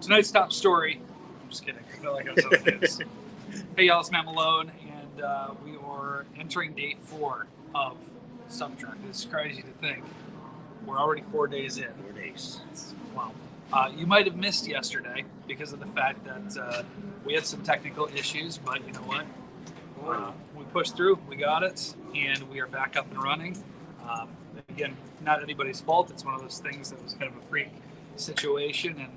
Tonight's top story. I'm just kidding. I feel like I was on the news. Hey, y'all, it's Matt Malone, and we are entering day 4 of Stuff Truck. It's crazy to think. We're already 4 days in. 4 days. Wow. You might have missed yesterday because of the fact that we had some technical issues, but you know what? We pushed through, we got it, and we are back up and running. Again, not anybody's fault. It's one of those things that was kind of a freak situation, and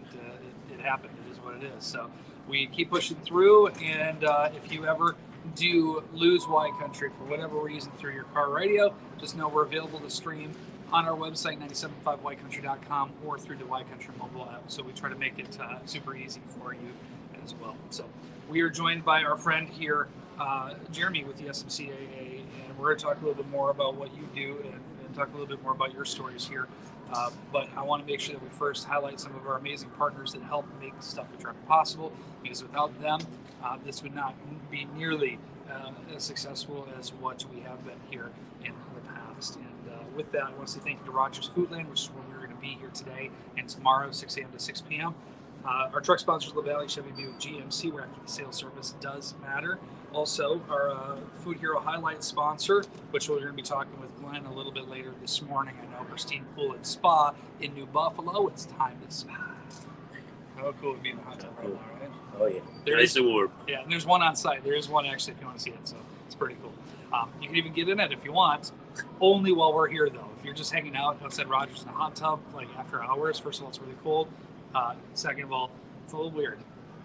it happened. It is what it is. So we keep pushing through, and if you ever do lose Y Country for whatever reason through your car radio, just know we're available to stream on our website, 975ycountry.com, or through the Y Country mobile app. So we try to make it super easy for you as well. So we are joined by our friend here, Jeremy with the SMCAA, and we're going to talk a little bit more about what you do and talk a little bit more about your stories here. But I want to make sure that we first highlight some of our amazing partners that help make Stuff a Truck possible, because without them, this would not be nearly as successful as what we have been here in the past. And with that, I want to say thank you to Rogers Foodland, which is where we're going to be here today and tomorrow, 6 a.m. to 6 p.m. Our truck sponsors, LaValle Chevy Buick GMC, where after the sales service does matter. Also, our Food Hero Highlights sponsor, which we're going to be talking with Glenn a little bit later this morning. I know Pristine Pool and Spa in New Buffalo. It's time to spa. How cool would it be in the hot tub right now, right? Oh, yeah. Nice and warm. Yeah, and there's one on site. There is one, actually, if you want to see it. So it's pretty cool. You can even get in it if you want, only while we're here, though. If you're just hanging out outside Rogers in a hot tub, like after hours, first of all, it's really cold. Second of all, it's a little weird.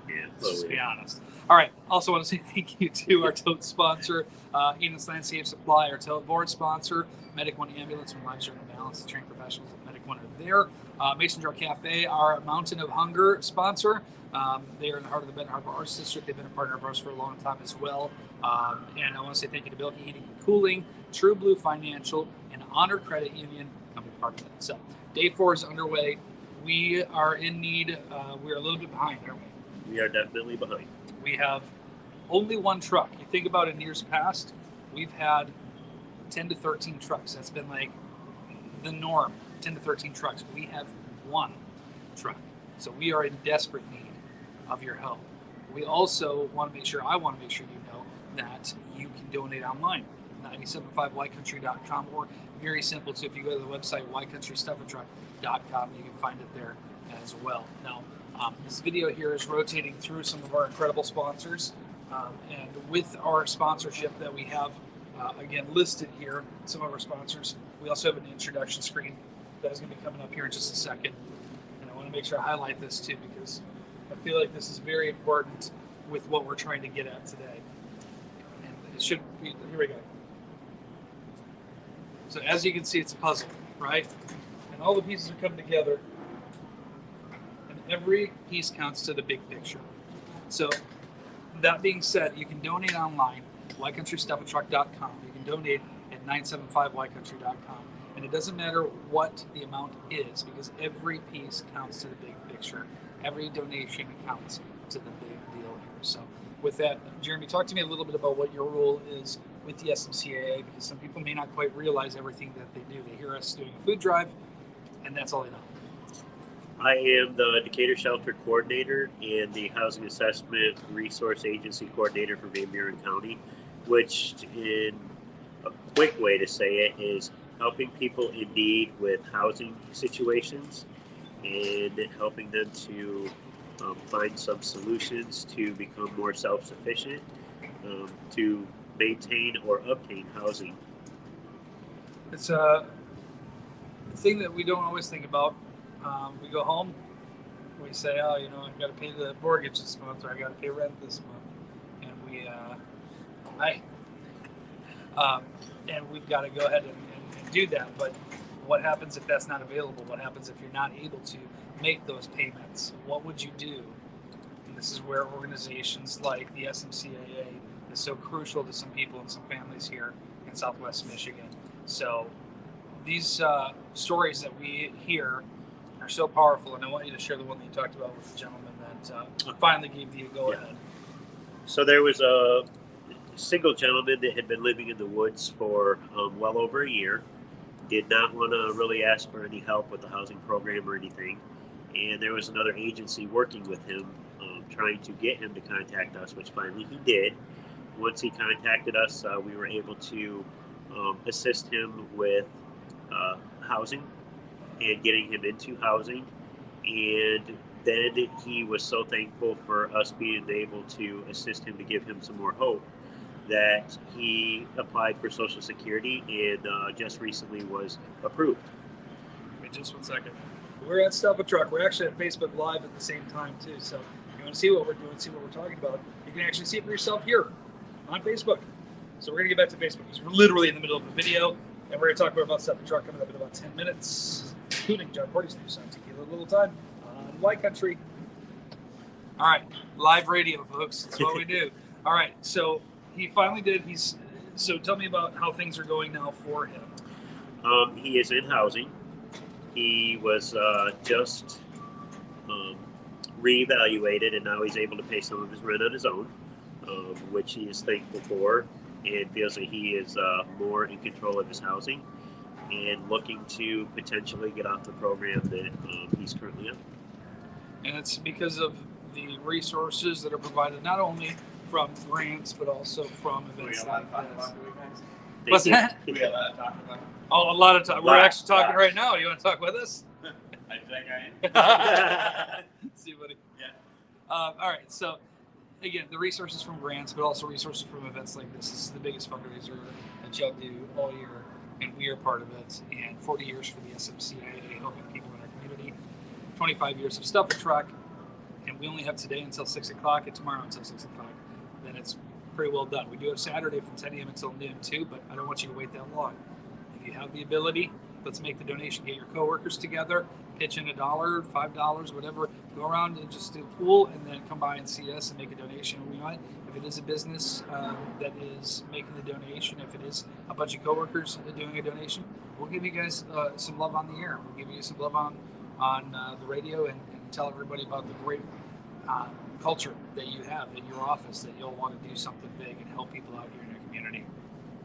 Yeah, let's just be honest. All right. Also want to say thank you to our tote sponsor, Enos Land Safe Supply, our tote board sponsor, Medic One Ambulance, when lives are in balance. The trained professionals at Medic One are there. Mason Jar Cafe, our Mountain of Hunger sponsor. They are in the heart of the Benton Harbor Arts District. They've been a partner of ours for a long time as well. And I want to say thank you to Bilke Heating and Cooling, True Blue Financial, and Honor Credit Union coming part of it. So day 4 is underway. We are in need. We're a little bit behind, aren't we? We are definitely behind. We have only one truck. You think about it, in years past, we've had 10 to 13 trucks. That's been like the norm, 10 to 13 trucks. We have one truck. So we are in desperate need of your help. We also want to make sure, I want to make sure you know that you can donate online. 975ycountry.com, or very simple too, if you go to the website ycountrystuffatruck.com, you can find it there as well. Now, this video here is rotating through some of our incredible sponsors, and with our sponsorship that we have again listed here, some of our sponsors, we also have an introduction screen that is going to be coming up here in just a second, and I want to make sure I highlight this too, because I feel like this is very important with what we're trying to get at today. And it should be, here we go. So as you can see, it's a puzzle, right? And all the pieces are coming together, and every piece counts to the big picture. So that being said, you can donate online, ycountrystuffatruck.com. You can donate at 975ycountry.com. And it doesn't matter what the amount is, because every piece counts to the big picture. Every donation counts to the big deal here. So with that, Jeremy, talk to me a little bit about what your role is with the SMCAA, because some people may not quite realize everything that they do. They hear us doing a food drive, and that's all they know. I am the Decatur Shelter Coordinator and the Housing Assessment Resource Agency Coordinator for Van Buren County, which, in a quick way to say it, is helping people in need with housing situations and helping them to find some solutions to become more self-sufficient, to maintain or obtain housing. It's a thing that we don't always think about. We go home, we say, oh, you know, I've got to pay the mortgage this month, or I got to pay rent this month, and and we've got to go ahead and do that. But what happens if that's not available? What happens if you're not able to make those payments? What would you do? And this is where organizations like the SMCAA is so crucial to some people and some families here in Southwest Michigan. So these stories that we hear are so powerful, and I want you to share the one that you talked about with the gentleman that finally gave you a go-ahead. So there was a single gentleman that had been living in the woods for well over a year. did not want to really ask for any help with the housing program or anything. And there was another agency working with him, trying to get him to contact us, which finally he did. Once he contacted us, we were able to assist him with housing and getting him into housing. And then he was so thankful for us being able to assist him to give him some more hope that he applied for Social Security and just recently was approved. Wait just 1 second. We're at Stuff a Truck. We're actually at Facebook Live at the same time too. So if you want to see what we're doing, see what we're talking about, you can actually see it for yourself here on Facebook. So we're gonna get back to Facebook because we're literally in the middle of a video, and we're gonna talk more about Stuff a Truck coming up in about 10 minutes. Including John Porty's new song, Tequila Little Time, on Y Country. All right, live radio, folks. That's what we do. All right, so he finally did. So tell me about how things are going now for him. He is in housing. He was just reevaluated, and now he's able to pay some of his rent on his own, which he is thankful for, and feels that he is more in control of his housing and looking to potentially get off the program that he's currently on. And it's because of the resources that are provided not only from grants but also from events like this. What's that? We got a lot of talking about. Oh, a lot of time. We're actually talking right now. You want to talk with us? I think I am. See, buddy. Yeah. All right. So, again, the resources from grants, but also resources from events like this. This is the biggest fundraiser that y'all do all year, and we are part of it. And 40 years for the SMCIA, helping people in our community. 25 years of Stuff a Truck, and we only have today until 6 o'clock and tomorrow until 6 o'clock. Then it's pretty well done. We do have Saturday from 10 a.m. until noon too, but I don't want you to wait that long. If you have the ability, let's make the donation. Get your coworkers together, pitch in $1, $5, whatever. Go around and just do a pool, and then come by and see us and make a donation. We might, if it is a business that is making the donation, if it is a bunch of coworkers doing a donation, we'll give you guys some love on the air. We'll give you some love on the radio, and tell everybody about the great culture that you have in your office, that you'll want to do something big and help people out here in your community.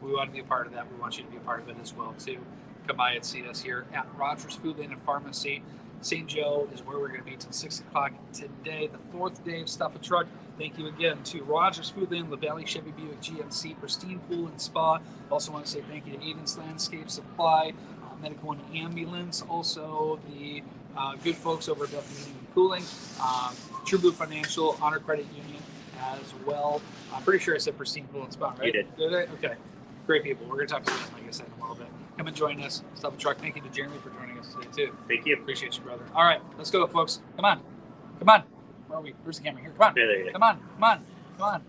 We want to be a part of that. We want you to be a part of it as well too. Come by and see us here at Rogers Foodland and Pharmacy. St. Joe is where we're going to be until 6 o'clock today, the fourth day of Stuff a Truck. Thank you again to Rogers Foodland, LaValley Chevy Buick GMC, Pristine Pool and Spa. Also want to say thank you to Avens Landscape Supply, Medical and Ambulance, also the good folks over at Duff Heating and Cooling, True Blue Financial, Honor Credit Union as well. I'm pretty sure I said Pristine Pool and Spa, right? You did. Did I? Okay. Great people. We're going to talk to them, like I said, in a little bit. Come and join us. Stuff a Truck. Thank you to Jeremy for joining us today, too. Thank you. Appreciate you, brother. All right. Let's go, folks. Come on. Come on. Where are we? Where's the camera? Here. Come on. There you go. Come on. Come on. Come on.